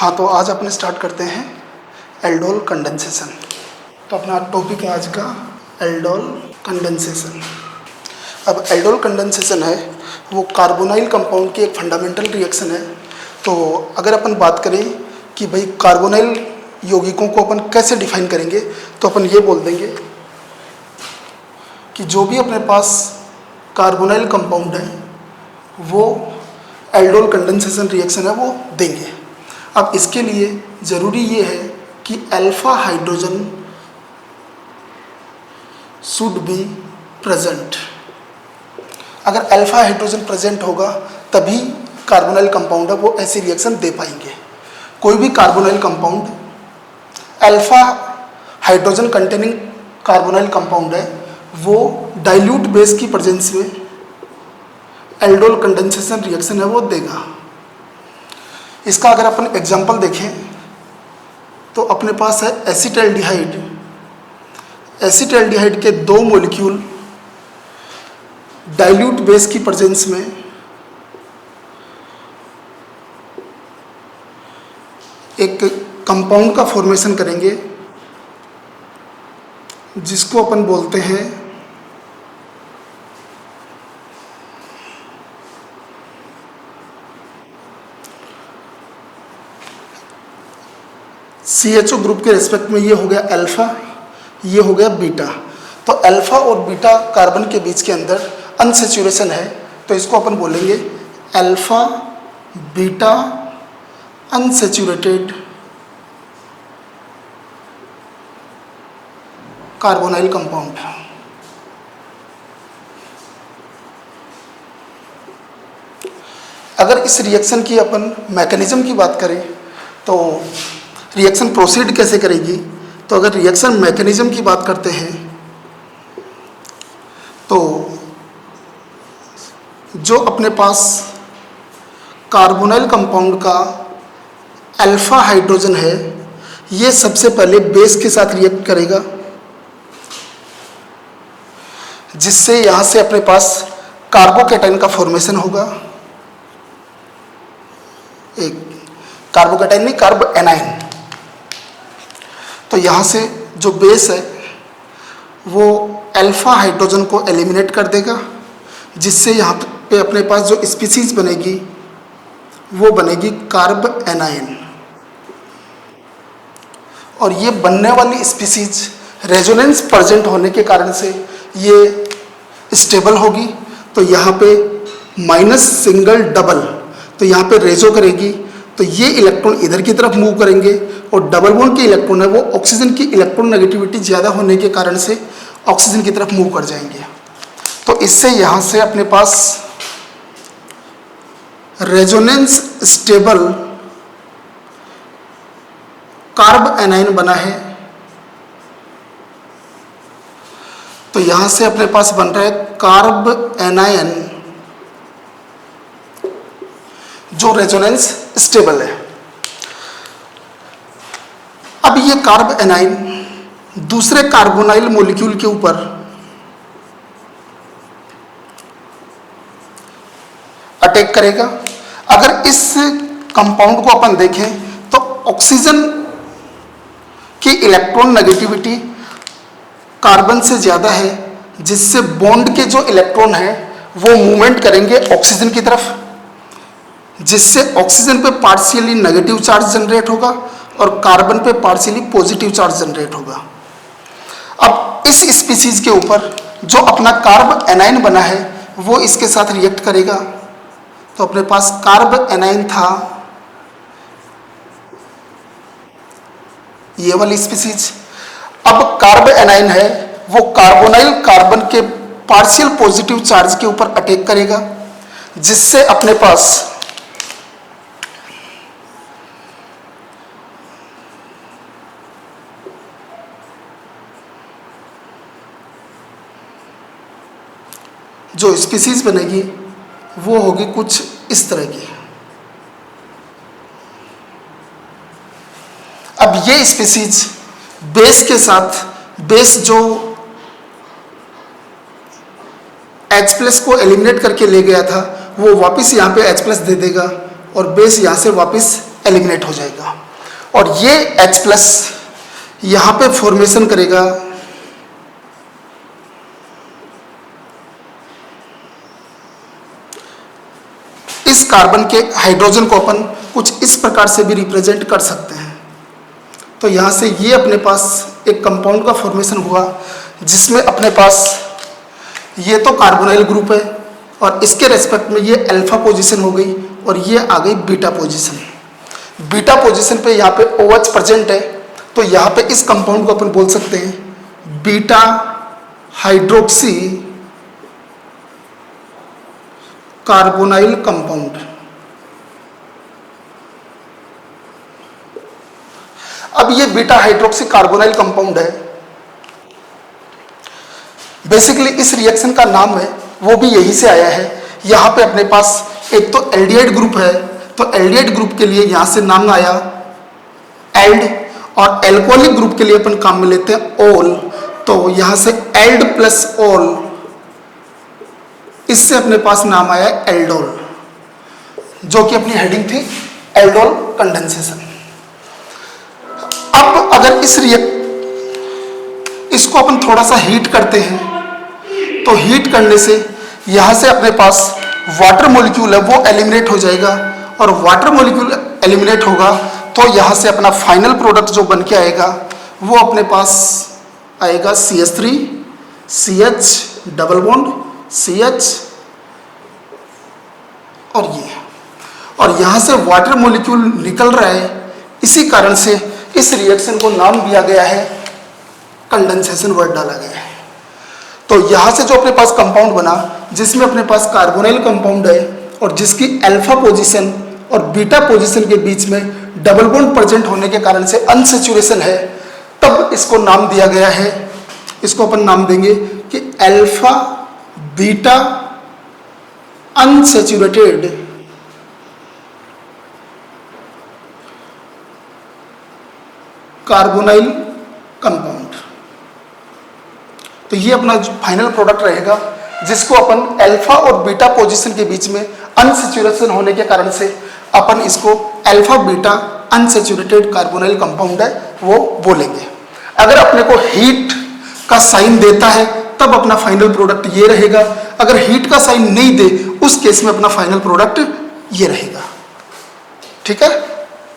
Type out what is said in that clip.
हाँ, तो आज अपने स्टार्ट करते हैं एल्डोल कंडेंसेशन। तो अपना टॉपिक है आज का एल्डोल कंडेंसेशन। अब एल्डोल कंडेंसेशन है वो कार्बोनाइल कंपाउंड की एक फंडामेंटल रिएक्शन है। तो अगर अपन बात करें कि भाई कार्बोनाइल यौगिकों को अपन कैसे डिफाइन करेंगे, तो अपन ये बोल देंगे कि जो भी अपने पास कार्बोनाइल कंपाउंड है वो एल्डोल कंडेंसेशन रिएक्शन है वो देंगे। अब इसके लिए ज़रूरी ये है कि alpha hydrogen should be present. अगर अल्फा हाइड्रोजन प्रेजेंट होगा तभी कार्बोनाइल कंपाउंड है वो ऐसी रिएक्शन दे पाएंगे। कोई भी carbonyl compound alpha hydrogen containing carbonyl compound है वो डाइल्यूट बेस की प्रेजेंस में एल्डोल कंडेंसेशन रिएक्शन है वो देगा। इसका अगर अपन एग्जांपल देखें तो अपने पास है एसिटाल्डिहाइड। एसिटाल्डिहाइड के दो मॉलिक्यूल डाइल्यूट बेस की प्रेजेंस में एक कंपाउंड का फॉर्मेशन करेंगे जिसको अपन बोलते हैं CHO ग्रुप के रिस्पेक्ट में ये हो गया अल्फा, ये हो गया बीटा। तो अल्फा और बीटा कार्बन के बीच के अंदर अनसैचुरेशन है, तो इसको अपन बोलेंगे alpha beta unsaturated carbonyl compound. अगर इस रिएक्शन की अपन मैकेनिज्म की बात करें तो रिएक्शन प्रोसीड कैसे करेगी, तो अगर रिएक्शन मैकेनिज्म की बात करते हैं तो जो अपने पास कार्बोनाइल कंपाउंड का अल्फा हाइड्रोजन है ये सबसे पहले बेस के साथ रिएक्ट करेगा, जिससे यहाँ से अपने पास कार्बोकैटायन का फॉर्मेशन होगा। एक कार्बोकैटायन नहीं, कार्ब एनाइन। तो यहाँ से जो बेस है वो अल्फा हाइड्रोजन को एलिमिनेट कर देगा, जिससे यहाँ पे अपने पास जो स्पीसीज बनेगी वो बनेगी कार्ब एनाइन। और ये बनने वाली स्पीसीज रेजोनेंस प्रेजेंट होने के कारण से ये स्टेबल होगी। तो यहाँ पे माइनस सिंगल डबल, तो यहाँ पे रेजो करेगी तो ये इलेक्ट्रॉन इधर की तरफ मूव करेंगे और डबल बॉन्ड के इलेक्ट्रॉन है वो ऑक्सीजन की इलेक्ट्रॉन नेगेटिविटी ज़्यादा होने के कारण से ऑक्सीजन की तरफ मूव कर जाएंगे। तो इससे यहाँ से अपने पास रेजोनेंस स्टेबल कार्ब एनाइन बना है। तो यहाँ से अपने पास बन रहा है कार्ब एनाइन जो रेजोनेंस स्टेबल है। अब ये कार्ब एनाइन दूसरे कार्बोनाइल मॉलिक्यूल के ऊपर अटैक करेगा। अगर इस कंपाउंड को अपन देखें तो ऑक्सीजन की इलेक्ट्रॉन नेगेटिविटी कार्बन से ज़्यादा है, जिससे बॉन्ड के जो इलेक्ट्रॉन है वो मूवमेंट करेंगे ऑक्सीजन की तरफ, जिससे ऑक्सीजन पे पार्शियली नेगेटिव चार्ज जनरेट होगा और कार्बन पे पार्शियली पॉजिटिव चार्ज जनरेट होगा। अब इस स्पीसीज के ऊपर जो अपना कार्ब एनाइन बना है वो इसके साथ रिएक्ट करेगा। तो अपने पास कार्ब एनाइन था ये वाली स्पीसीज। अब कार्ब एनाइन है वो कार्बोनाइल कार्बन के पार्शियल पॉजिटिव चार्ज के ऊपर अटैक करेगा, जिससे अपने पास जो स्पीसीज बनेगी वो होगी कुछ इस तरह की। अब ये स्पीसीज बेस के साथ, बेस जो H+ को एलिमिनेट करके ले गया था वो वापस यहाँ पे H+ दे देगा और बेस यहाँ से वापस एलिमिनेट हो जाएगा। और ये H+ यहाँ पे फॉर्मेशन करेगा इस कार्बन के हाइड्रोजन को अपन कुछ इस प्रकार से भी रिप्रेजेंट कर सकते हैं। तो यहाँ से ये अपने पास एक कंपाउंड का फॉर्मेशन हुआ जिसमें अपने पास ये तो कार्बोनाइल ग्रुप है और इसके रेस्पेक्ट में ये अल्फा पोजीशन हो गई और ये आ गई बीटा पोजीशन। बीटा पोजीशन पे यहाँ पे OH प्रेजेंट है, तो यहाँ पे इस कंपाउंड को अपन बोल सकते हैं बीटा हाइड्रोक्सी कार्बोनाइल कंपाउंड। अब ये बीटा हाइड्रोक्सी कार्बोनाइल कंपाउंड है, बेसिकली इस रिएक्शन का नाम है वो भी यही से आया है। यहाँ पे अपने पास एक तो एल्डिहाइड ग्रुप है, तो एल्डिहाइड ग्रुप के लिए यहाँ से नाम आया एल्ड, और एल्कोहलिक ग्रुप के लिए अपन काम में लेते हैं ओल, तो यहाँ से एल्ड प्लस ओल, इससे अपने पास नाम आया एल्डोल, जो कि अपनी हेडिंग थी एल्डोल कंडेंसेशन। अब अगर इसको अपन थोड़ा सा हीट करते हैं तो हीट करने से यहाँ से अपने पास वाटर मॉलिक्यूल है वो एलिमिनेट हो जाएगा, और वाटर मॉलिक्यूल एलिमिनेट होगा तो यहाँ से अपना फाइनल प्रोडक्ट जो बन के आएगा वो अपने पास आएगा CH3 CH double bond CH और ये, और यहाँ से वाटर मॉलिक्यूल निकल रहा है, इसी कारण से इस रिएक्शन को नाम दिया गया है कंडेंसेशन वर्ड डाला गया है। तो यहाँ से जो अपने पास कंपाउंड बना जिसमें अपने पास कार्बोनाइल कंपाउंड है और जिसकी अल्फा पोजीशन और बीटा पोजीशन के बीच में डबल बॉन्ड प्रेजेंट होने के कारण से अनसैचुरेशन है, तब इसको नाम दिया गया है, इसको अपन नाम देंगे कि alpha beta unsaturated carbonyl compound. तो ये अपना फाइनल प्रोडक्ट रहेगा जिसको अपन अल्फा और बीटा पोजीशन के बीच में अनसैचुरेशन होने के कारण से अपन इसको alpha beta unsaturated carbonyl compound है वो बोलेंगे। अगर अपने को हीट का साइन देता है तब अपना फाइनल प्रोडक्ट ये रहेगा, अगर हीट का साइन नहीं दे उस केस में अपना फाइनल प्रोडक्ट ये रहेगा। ठीक है।